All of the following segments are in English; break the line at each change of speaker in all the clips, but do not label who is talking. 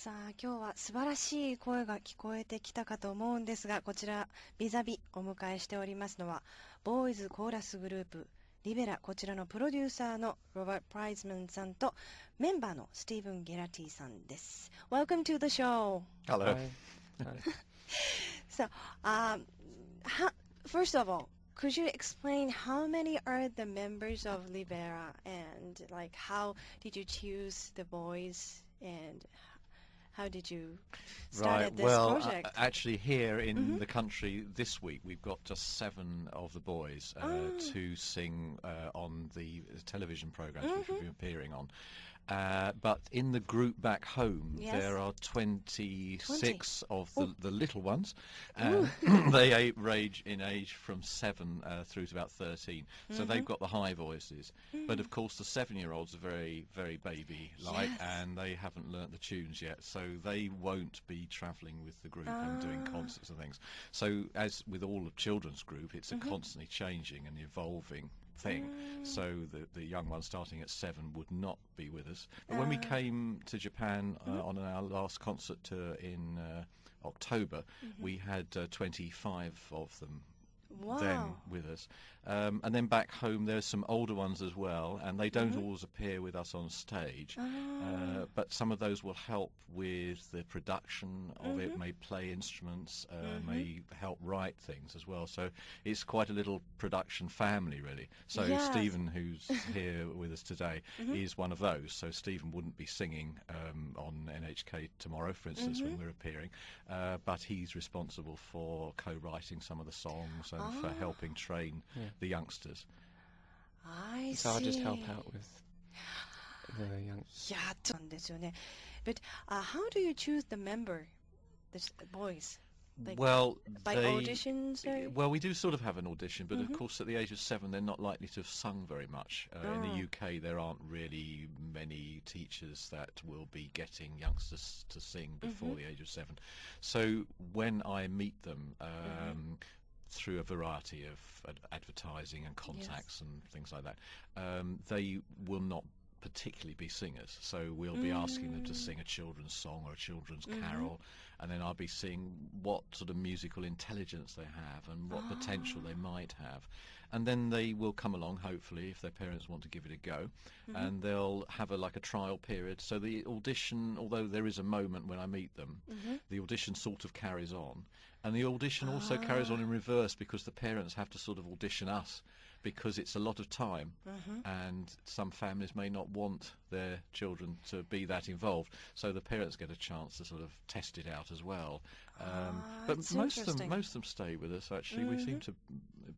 さあ今日は素晴らしい声が聞こえてきたかと思うんですが、こちらビザビお迎えしておりますのはボーイズコーラスグループリベラ、こちらのプロデューサーのロバート・プライズマンさんとメンバーのスティーブン・ゲラティさんです。 Welcome to the show.
Hello.
Hi.
So, first of all, could you explain how many are the members of Libera and like how did you choose the boys and how did you start this project?
Actually here in the country this week we've got just 7 of the boys to sing on the television programs which we've been appearing on. But in the group back home, there are 26 of the little ones. They range in age from 7 through to about 13. So they've got the high voices. But of course the 7-year-olds are very, very baby-like, and they haven't learnt the tunes yet. So they won't be travelling with the group and doing concerts and things. So as with all of children's group, it's a constantly changing and evolving thing. So the young one starting at 7 would not be with us. But when we came to Japan on our last concert tour in October, we had 25 of them then with us. And then back home there's some older ones as well, and they don't always appear with us on stage, but some of those will help with the production of it, may play instruments, may help write things as well. So it's quite a little production family really. So Stephen, who's here with us today, is one of those. So Stephen wouldn't be singing on NHK tomorrow, for instance, when we're appearing, but he's responsible for co-writing some of the songs and for helping train the youngsters.
I see.
So I'll just help out with the youngsters.
But how do you choose the member, the boys? Like,
well,
by auditions? Or?
Well, we do sort of have an audition, but of course at the age of 7 they're not likely to have sung very much. In the UK there aren't really many teachers that will be getting youngsters to sing before the age of 7. So when I meet them, through a variety of advertising and contacts and things like that, they will not particularly be singers, so we'll be asking them to sing a children's song or a children's carol, and then I'll be seeing what sort of musical intelligence they have and what potential they might have, and then they will come along, hopefully, if their parents want to give it a go, and they'll have a trial period. So the audition, although there is a moment when I meet them, the audition sort of carries on, and the audition also carries on in reverse, because the parents have to sort of audition us, because it's a lot of time, and some families may not want their children to be that involved, so the parents get a chance to sort of test it out as well. But most of them stay with us, actually. We seem to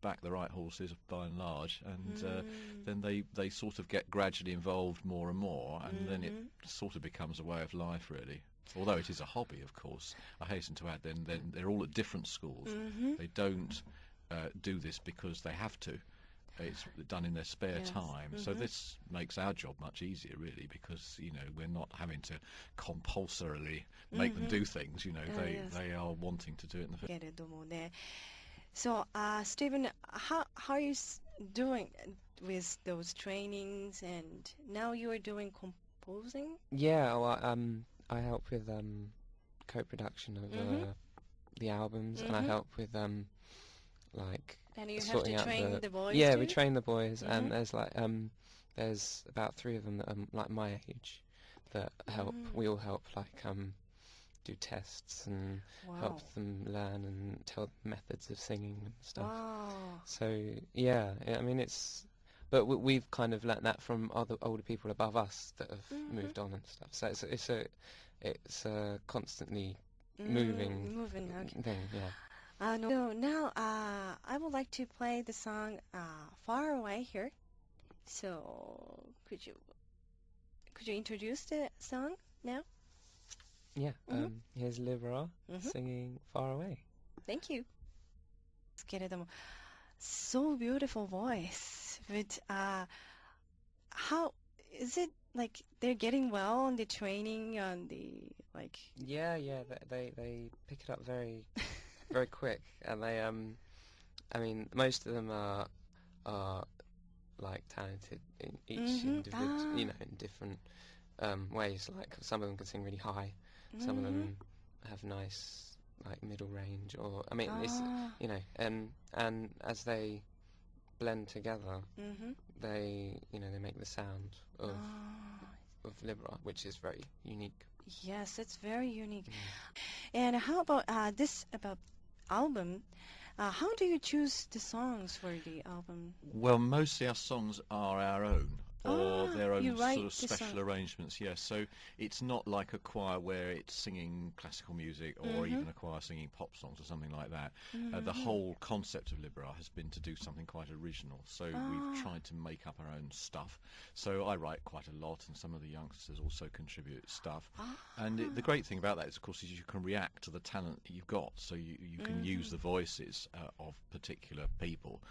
back the right horses by and large, and then they sort of get gradually involved more and more, and then it sort of becomes a way of life, really. Although it is a hobby, of course. I hasten to add, then they're all at different schools. They don't do this because they have to. It's done in their spare time. So this makes our job much easier, really, because, you know, we're not having to compulsorily make them do things. You know, they are wanting to do it in the first.
So, Stephen, how are you doing with those trainings, and now you are doing composing?
Yeah, well, I help with co-production of the albums, and I help with like
and you have
sorting
to
out
train the boys.
Yeah,
too?
we train the boys, and there's about 3 of them that are like my age that help. We all help do tests and help them learn and tell them methods of singing and stuff. So yeah, I mean but we've kind of learnt that from older people above us that have moved on and stuff. So it's a constantly moving thing. Yeah.
So now I would like to play the song Far Away here. So could you introduce the song now?
Yeah. Here's Libera singing Far Away.
Thank you. けれども So beautiful voice. But how is it, like, they're getting well on the training on the like?
Yeah. They pick it up very very quick, and they I mean, most of them are like talented in each individual, you know, in different ways. Like some of them can sing really high, some of them have nice like middle range, or I mean, it's and as they blend together, they they make the sound of Libera, which is very unique.
Yes, it's very unique. And how about about album? How do you choose the songs for the album?
Well, mostly our songs are our own, or their own sort of special arrangements. Yes, so it's not like a choir where it's singing classical music, or even a choir singing pop songs or something like that. The whole concept of Libera has been to do something quite original. So we've tried to make up our own stuff. So I write quite a lot, and some of the youngsters also contribute stuff. And the great thing about that is, of course, is you can react to the talent that you've got. So you can use the voices of particular people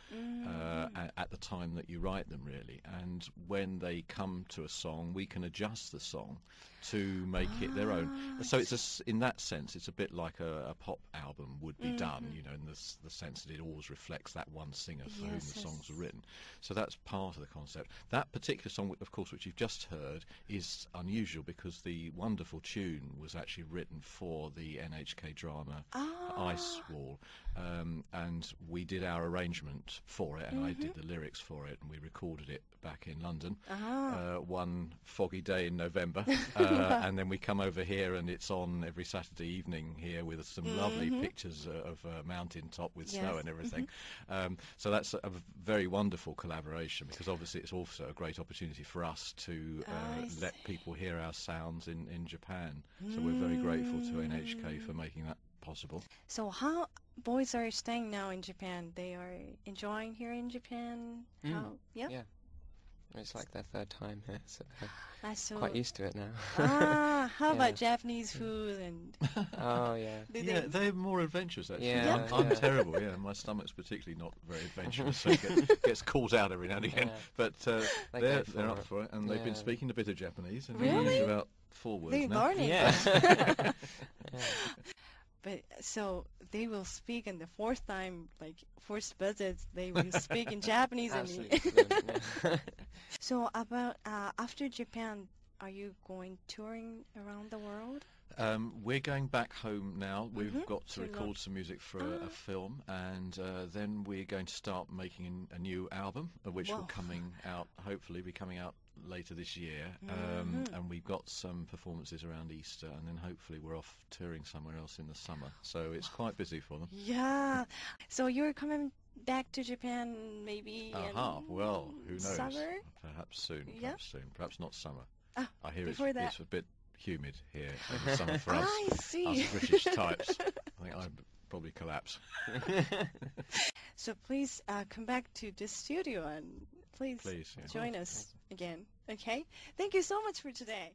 at the time that you write them, really. And when they come to a song, we can adjust the song to make it their own. So it's in that sense, it's a bit like a pop album would be done, in the sense that it always reflects that one singer for whom the songs are written. So that's part of the concept. That particular song, of course, which you've just heard, is unusual because the wonderful tune was actually written for the NHK drama Ice Wall, and we did our arrangement for it, and I did the lyrics for it, and we recorded it back in London one foggy day in November, and then we come over here and it's on every Saturday evening here with some lovely pictures of a mountain top with snow and everything. So that's a very wonderful collaboration, because obviously it's also a great opportunity for us to let people hear our sounds in Japan. So we're very grateful to NHK for making that possible.
So how boys are staying now in Japan? They are enjoying here in Japan? Yeah.
It's like their third time here, so
so
quite used to it now.
How about Japanese food and?
Oh yeah.
They're more adventurous actually.
Yeah,
I'm terrible. Yeah, my stomach's particularly not very adventurous, so it gets called out every now and again. But they're up for it, and they've been speaking a bit of Japanese, and they use about 4 words
they're
now.
learning.
Yeah.
But so they will speak, and the fourth time, like fourth visit, they will speak in Japanese. So about after Japan, are you going touring around the world?
We're going back home now. We've got to record some music for a film, and then we're going to start making a new album, which will hopefully be coming out later this year. And we've got some performances around Easter, and then hopefully we're off touring somewhere else in the summer. So it's quite busy for them.
Yeah. So you're coming back to Japan maybe
well, who knows?
Summer?
Perhaps soon. Perhaps not summer. I hear it's a bit humid here in the summer for us.
I see.
Us British types. I think I'd probably collapse.
So please come back to the studio and please join us again. Okay? Thank you so much for today.